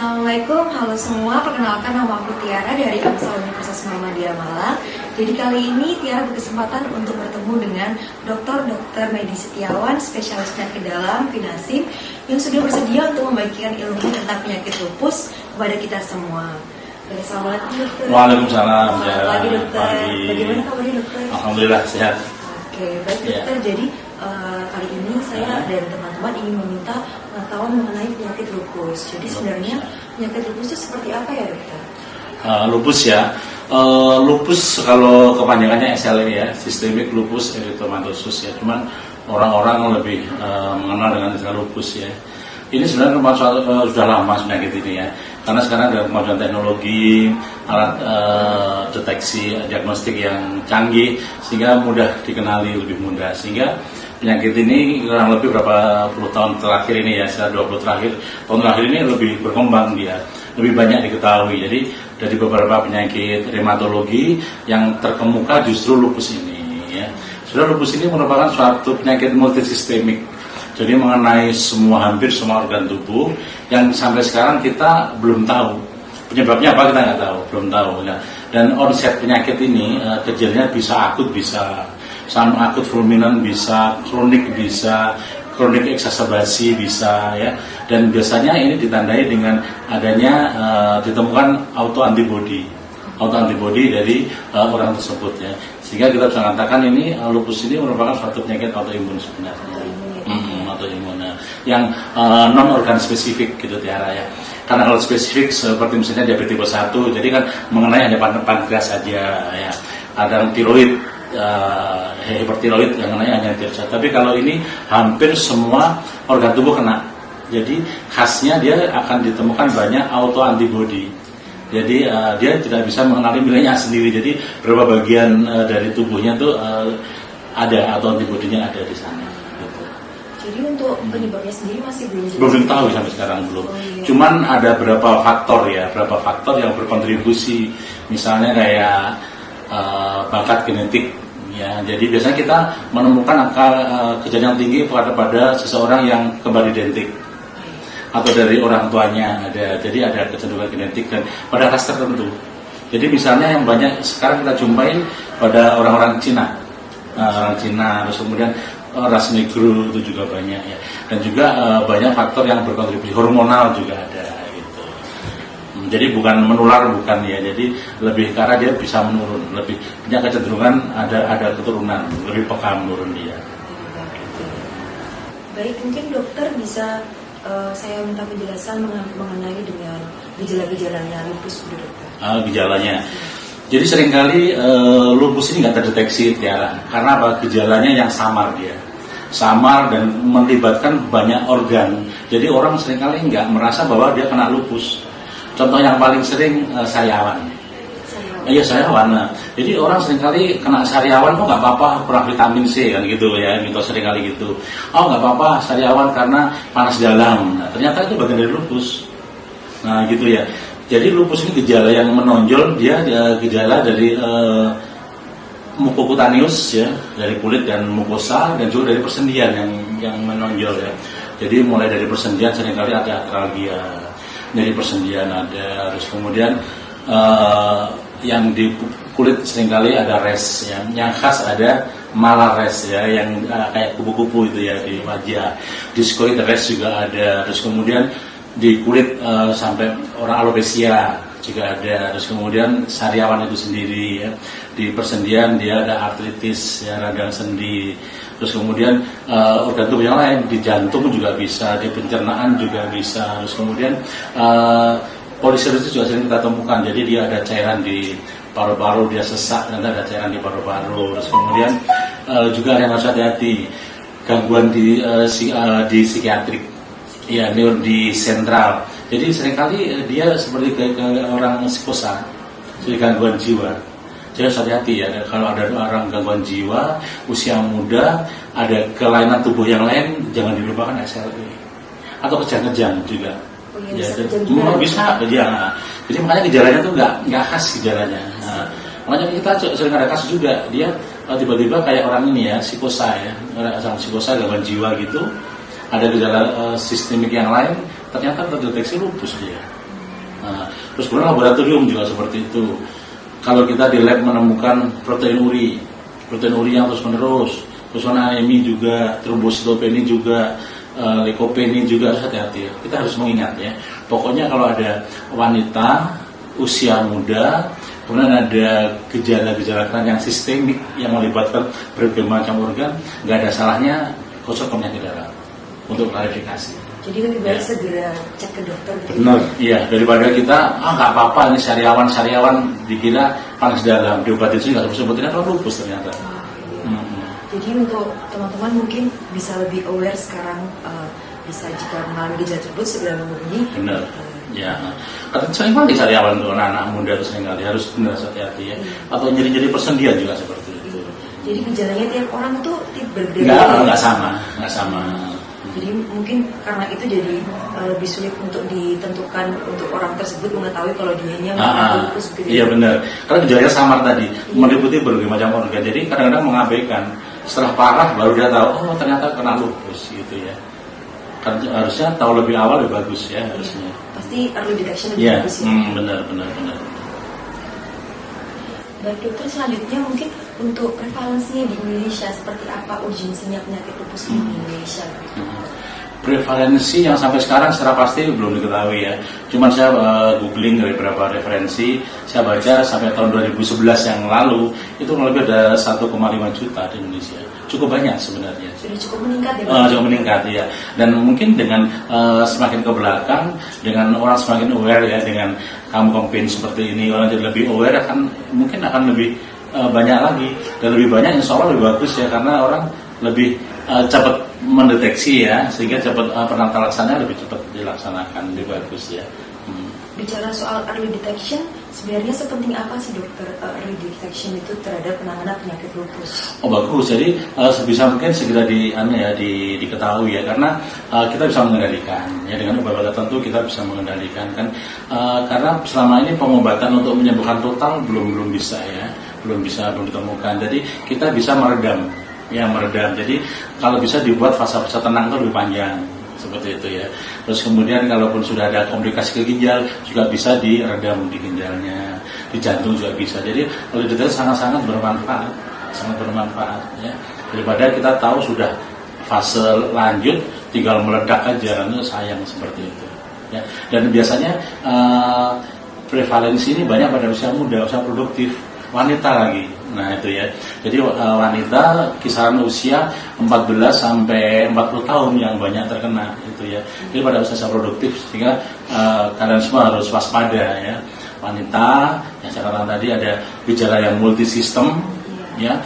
Assalamualaikum, halo semua. Perkenalkan, nama aku Tiara dari AMSA Universitas Muhammadiyah Malang. Jadi kali ini Tiara berkesempatan untuk bertemu dengan Dr. Medi Setiawan, spesialis penyakit dalam FINASIP, yang sudah bersedia untuk membagikan ilmu tentang penyakit lupus kepada kita semua. Assalamualaikum dokter. Waalaikumsalam. Selamat pagi dokter. Bagaimana kabarnya dokter? Alhamdulillah sehat. Oke, baik dokter. Jadi kali ini saya dan teman-teman ingin meminta pengetahuan mengenai penyakit lupus. Jadi sebenarnya penyakit lupus itu seperti apa ya dokter? Lupus ya. Lupus kalau kepanjangannya SLE ya, Systemic Lupus Erythematosus ya. Cuman orang-orang lebih mengenal dengan istilah lupus ya. Ini sebenarnya sudah lama penyakit ini ya. Karena sekarang ada kemajuan teknologi, alat deteksi diagnostik yang canggih sehingga mudah dikenali, lebih mudah. Sehingga penyakit ini kurang lebih berapa puluh tahun terakhir ini ya, sekitar 20 tahun terakhir ini lebih berkembang dia, lebih banyak diketahui. Jadi dari beberapa penyakit rheumatologi yang terkemuka justru lupus ini ya. Sudah lupus ini merupakan suatu penyakit multisistemik. Jadi mengenai hampir semua organ tubuh yang sampai sekarang kita belum tahu penyebabnya apa, kita nggak tahu, belum tahu ya. Dan onset penyakit ini gejalanya bisa akut, bisa akut fulminan, bisa kronik exacerbasi bisa ya. Dan biasanya ini ditandai dengan adanya ditemukan autoantibody dari orang tersebut ya. Sehingga kita bisa mengatakan ini lupus ini merupakan suatu penyakit autoimun sebenarnya. Autoimun yang non organ spesifik gitu Tiara ya. Karena kalau spesifik seperti misalnya diabetes tipe 1, jadi kan mengenai hanya pankreas saja ya. Ada tiroid, hipertiroid yang mengenai hanya tiroid. Tapi kalau ini hampir semua organ tubuh kena. Jadi khasnya dia akan ditemukan banyak autoantibody. Jadi dia tidak bisa mengenali miliknya sendiri. Jadi beberapa bagian dari tubuhnya tuh ada autoantibody-nya ada di sana. Jadi untuk penyebabnya sendiri masih belum tahu sampai sekarang belum. Iya. Cuman ada beberapa faktor yang berkontribusi. Misalnya kayak bakat genetik ya. Jadi biasanya kita menemukan angka kejadian tinggi pada seseorang yang kembar identik atau dari orang tuanya ada. Jadi ada kecenderungan genetik dan pada ras tertentu. Jadi misalnya yang banyak sekarang kita jumpai pada orang-orang Cina. Terus kemudian ras negro itu juga banyak ya, dan juga banyak faktor yang berkontribusi, hormonal juga ada gitu. Jadi bukan menular, bukan ya, jadi lebih karena dia bisa menurun, lebih punya kecenderungan ada keturunan, lebih peka menurun dia. Baik, mungkin dokter bisa saya minta penjelasan mengenai dengan gejala-gejalanya lupus bu dokter. Gejalanya. Jadi seringkali lupus ini nggak terdeteksi Tiara, karena apa? Gejalanya yang samar dan melibatkan banyak organ. Jadi orang seringkali nggak merasa bahwa dia kena lupus. Contoh yang paling sering sariawan. Iya sariawan. Jadi orang seringkali kena sariawan, oh nggak apa-apa kurang vitamin C kan gitu ya, mitos seringkali gitu. Oh nggak apa-apa sariawan karena panas dalam. Nah, ternyata itu bagian dari lupus. Nah gitu ya. Jadi lupus ini gejala yang menonjol, dia gejala dari mukokutaneus ya, dari kulit dan mukosa, dan juga dari persendian yang menonjol ya. Jadi mulai dari persendian seringkali ada atralgia, dari persendian ada, terus kemudian yang di kulit seringkali ada res ya. Yang khas ada malares ya, yang kayak kupu-kupu itu ya di wajah. Discoid res juga ada, terus kemudian di kulit sampai orang alopecia juga ada, terus kemudian sariawan itu sendiri ya. Di persendian dia ada artritis ya, radang sendi, terus kemudian organ tubuh yang lain, di jantung juga bisa, di pencernaan juga bisa, terus kemudian poliserus juga sering kita temukan, jadi dia ada cairan di paru-paru, dia sesak, nanti ada cairan di paru-paru, terus kemudian juga ada yang harus hati-hati, gangguan di psikiatrik ya, di sentral. Jadi seringkali dia seperti kayak orang psikosa, jadi gangguan jiwa. Jadi harus hati-hati ya, kalau ada orang gangguan jiwa, usia muda, ada kelainan tubuh yang lain, jangan dilupakan SLE. Atau kejang-kejang juga. Ya, bisa kejang. Jadi makanya gejalanya tuh nggak khas gejalanya. Nah, makanya kita sering ada kasus juga, dia tiba-tiba kayak orang ini ya, psikosa ya, orang psikosa gangguan jiwa gitu. Ada gejala sistemik yang lain, ternyata terdeteksi lupus dia. Terus kemudian laboratorium juga seperti itu. Kalau kita di lab menemukan protein uri yang terus menerus, terus anemi juga, trombositopeni juga, leukopeni juga, harus hati-hati. Kita harus mengingat ya. Pokoknya kalau ada wanita usia muda, kemudian ada gejala-gejala yang sistemik yang melibatkan berbagai macam organ, nggak ada salahnya konsul ke penyakit dalam untuk klarifikasi. Jadi lebih baik segera cek ke dokter. Benar, iya, daripada kita nggak apa-apa ini sariawan dikira panas dalam, diobatin sih nggak sebetulnya kalau lupus ternyata. Jadi untuk teman-teman mungkin bisa lebih aware sekarang, bisa jika mengalami gejala tersebut segera menghubungi. Benar. Ya, kadang sering kali sariawan untuk anak-anak muda itu sering kali harus benar hati-hati ya. Atau nyeri-nyeri persendian juga seperti itu. Jadi gejalanya tiap orang itu berbeda. Nggak sama. Jadi mungkin karena itu jadi lebih sulit untuk ditentukan untuk orang tersebut mengetahui kalau dia lupus gitu. Iya benar. Karena gejalanya samar tadi, meliputi berbagai macam organ. Jadi kadang-kadang mengabaikan. Setelah parah baru dia tahu, oh ternyata kena lupus gitu ya. Kan harusnya tahu lebih awal lebih bagus ya harusnya. Pasti early detection lebih bagus ya. Benar. Baik dokter, selanjutnya mungkin untuk prevalensinya di Indonesia seperti apa, urgensinya penyakit lupus di Indonesia? Prevalensi yang sampai sekarang secara pasti belum diketahui ya. Cuman saya googling dari beberapa referensi, saya baca sampai tahun 2011 yang lalu itu lebih ada 1,5 juta di Indonesia. Cukup banyak sebenarnya. Sudah cukup meningkat ya? Cukup meningkat ya. Dan mungkin dengan semakin ke belakang, dengan orang semakin aware ya, dengan kamu campaign seperti ini, orang jadi lebih aware mungkin akan lebih banyak lagi, dan lebih banyak insya Allah lebih bagus ya, karena orang lebih cepat mendeteksi ya, sehingga cepat penata laksananya lebih cepat dilaksanakan, lebih bagus ya. Bicara soal early detection, sebenarnya sepenting apa sih dokter early detection itu terhadap penanganan penyakit lupus? Oh bagus, jadi sebisa mungkin segera diketahui ya, karena kita bisa mengendalikan ya, dengan obat-obat tertentu kita bisa mengendalikan kan, karena selama ini pengobatan untuk menyembuhkan total belum bisa ya, belum ditemukan. Jadi kita bisa meredam. Jadi kalau bisa dibuat fase-fase tenang itu lebih panjang seperti itu ya. Terus kemudian kalaupun sudah ada komplikasi ke ginjal juga bisa diredam di ginjalnya, di jantung juga bisa. Jadi kalau itu sangat bermanfaat ya. Daripada kita tahu sudah fase lanjut tinggal meledak aja, itu sayang seperti itu ya. Dan biasanya prevalensi ini banyak pada usia muda, usia produktif, wanita lagi. Nah itu ya, jadi wanita kisaran usia 14 sampai 40 tahun yang banyak terkena itu ya. Jadi pada usia produktif, sehingga kalian semua harus waspada ya. Wanita yang saya katakan tadi ada gejala yang multisistem ya,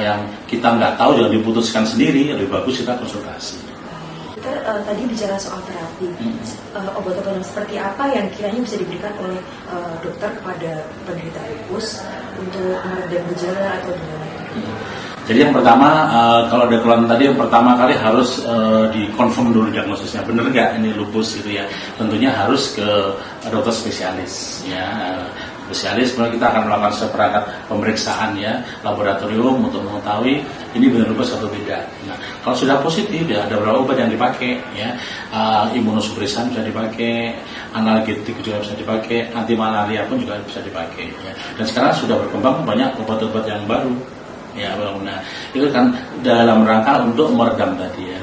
yang kita nggak tahu, jangan diputuskan sendiri, lebih bagus kita konsultasi. Kita tadi bicara soal terapi, obat-obatan seperti apa yang kiranya bisa diberikan oleh dokter kepada penderita lupus untuk meredam gejala atau gimana? Jadi yang pertama, kalau ada keluhan tadi, yang pertama kali harus dikonfirm dulu diagnosisnya, benar nggak ini lupus gitu ya. Tentunya harus ke dokter spesialis ya. Spesialis, kemudian kita akan melakukan seperangkat pemeriksaan ya, laboratorium untuk mengetahui ini benar lupus atau tidak. Nah, kalau sudah positif ya ada beberapa obat yang dipakai ya, imunosupresan bisa dipakai, analgetik juga bisa dipakai, anti malaria pun juga bisa dipakai ya. Dan sekarang sudah berkembang banyak obat-obat yang baru ya. Nah, itu kan dalam rangka untuk meredam tadi ya,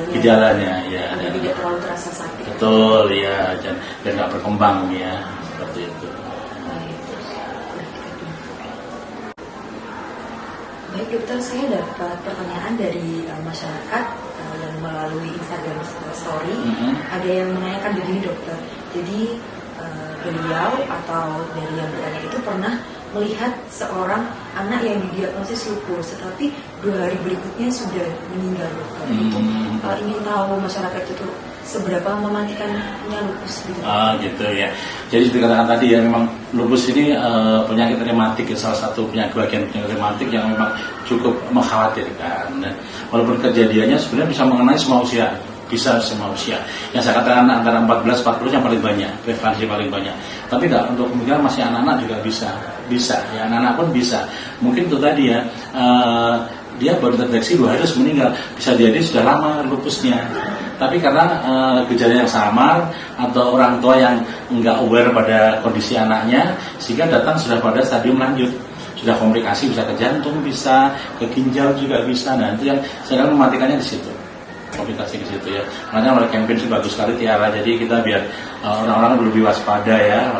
gejalanya ya, dan tidak terlalu terasa sakit. Betul ya, dan nggak berkembang ya, seperti itu. Baik dokter, saya dapat pertanyaan dari masyarakat yang melalui Instagram Story. Ada yang menanyakan begini dokter, jadi beliau atau dari yang bertanya itu pernah melihat seorang anak yang didiagnosis lupus, tetapi 2 hari berikutnya sudah meninggal dokter. Ingin tahu masyarakat itu seberapa mematikannya lupus gitu. Gitu ya. Jadi seperti katakan tadi ya, memang lupus ini penyakit rematik ya, salah satu bagian penyakit rematik yang memang cukup mengkhawatirkan. Dan walaupun kejadiannya sebenarnya bisa mengenai semua usia, bisa semua usia. Yang saya katakan antara 14-40 yang paling banyak, prevalensi paling banyak. Tapi nggak, untuk kemungkinan masih anak-anak juga bisa ya, anak-anak pun bisa. Mungkin itu tadi ya, dia baru terdeteksi 2 hari terus meninggal, bisa jadi sudah lama lupusnya. Tapi karena gejala yang samar atau orang tua yang nggak aware pada kondisi anaknya, sehingga datang sudah pada stadium lanjut, sudah komplikasi, bisa ke jantung, bisa ke ginjal juga bisa. Nah itu yang sekarang mematikannya di situ, komplikasi ke situ ya. Makanya oleh campaign sih bagus sekali Tiara. Jadi kita biar orang-orang lebih waspada ya,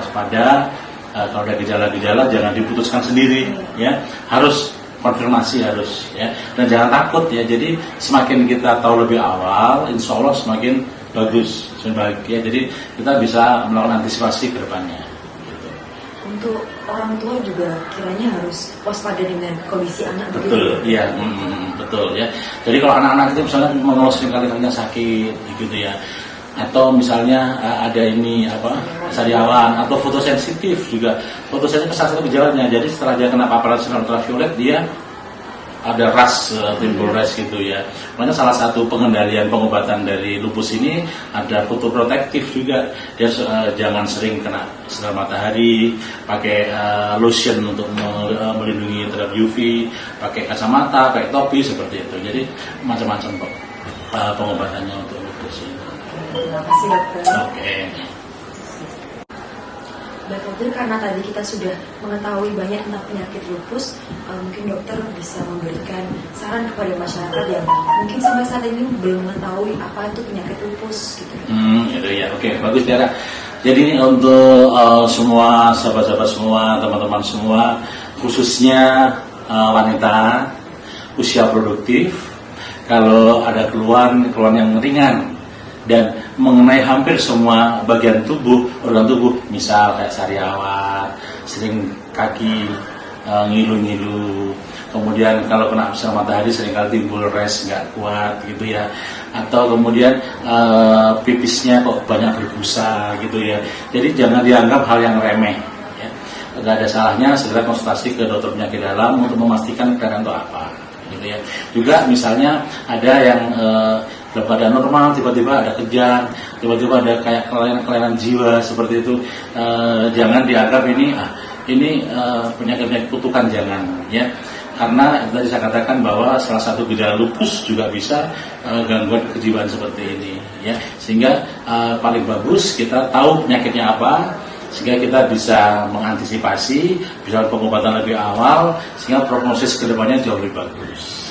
kalau ada gejala-gejala jangan diputuskan sendiri ya, harus konfirmasi harus ya, dan jangan takut ya. Jadi semakin kita tahu lebih awal, insya Allah semakin bagus, semakin bahagia. Jadi kita bisa melakukan antisipasi ke depannya. Gitu. Untuk orang tua juga kiranya harus waspada dengan kondisi anak. Betul, iya, betul ya. Jadi kalau anak-anak itu misalnya mengeluh sekali kalinya sakit, gitu ya, atau misalnya ada ini sariawan atau fotosensitif juga. Fotosensitif salah satu gejalanya. Jadi setelah dia kena paparan sinar ultraviolet, dia ada rash, timbul rash gitu ya. Makanya salah satu pengendalian pengobatan dari lupus ini ada fotoprotektif juga. Dia jangan sering kena sinar matahari, pakai lotion untuk melindungi terhadap UV, pakai kacamata, pakai topi seperti itu. Jadi macam-macam kok pengobatannya untuk lupus ini. Terima kasih dokter. Oke. Baik dokter, karena tadi kita sudah mengetahui banyak tentang penyakit lupus, mungkin dokter bisa memberikan saran kepada masyarakat yang mungkin sampai saat ini belum mengetahui apa itu penyakit lupus gitu. Gitu ya. Oke, bagus Tiara. Jadi ini untuk semua sahabat-sahabat semua, teman-teman semua, khususnya wanita usia produktif, kalau ada keluhan yang ringan dan mengenai hampir semua bagian tubuh, organ tubuh, misal kayak sariawan, sering kaki ngilu-ngilu, kemudian kalau kena sinar matahari seringkali timbul rash nggak kuat gitu ya, atau kemudian pipisnya kok banyak berbusa gitu ya. Jadi jangan dianggap hal yang remeh ya. Nggak ada salahnya segera konsultasi ke dokter penyakit dalam untuk memastikan kelainan itu apa gitu ya. Juga misalnya ada yang berat badan normal, tiba-tiba ada kejang, tiba-tiba ada kayak kelainan jiwa seperti itu, jangan dianggap ini penyakit kutukan, jangan ya. Karena tadi saya katakan bahwa salah satu gejala lupus juga bisa gangguan kejiwaan seperti ini ya. Sehingga paling bagus kita tahu penyakitnya apa, sehingga kita bisa mengantisipasi, bisa pengobatan lebih awal, sehingga prognosis kedepannya jauh lebih bagus.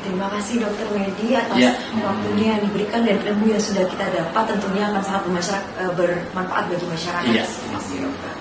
Terima kasih Dokter Medi atas waktunya yang diberikan dan ilmu yang sudah kita dapat, tentunya akan sangat bermanfaat bagi masyarakat. Iya. Terima kasih dokter.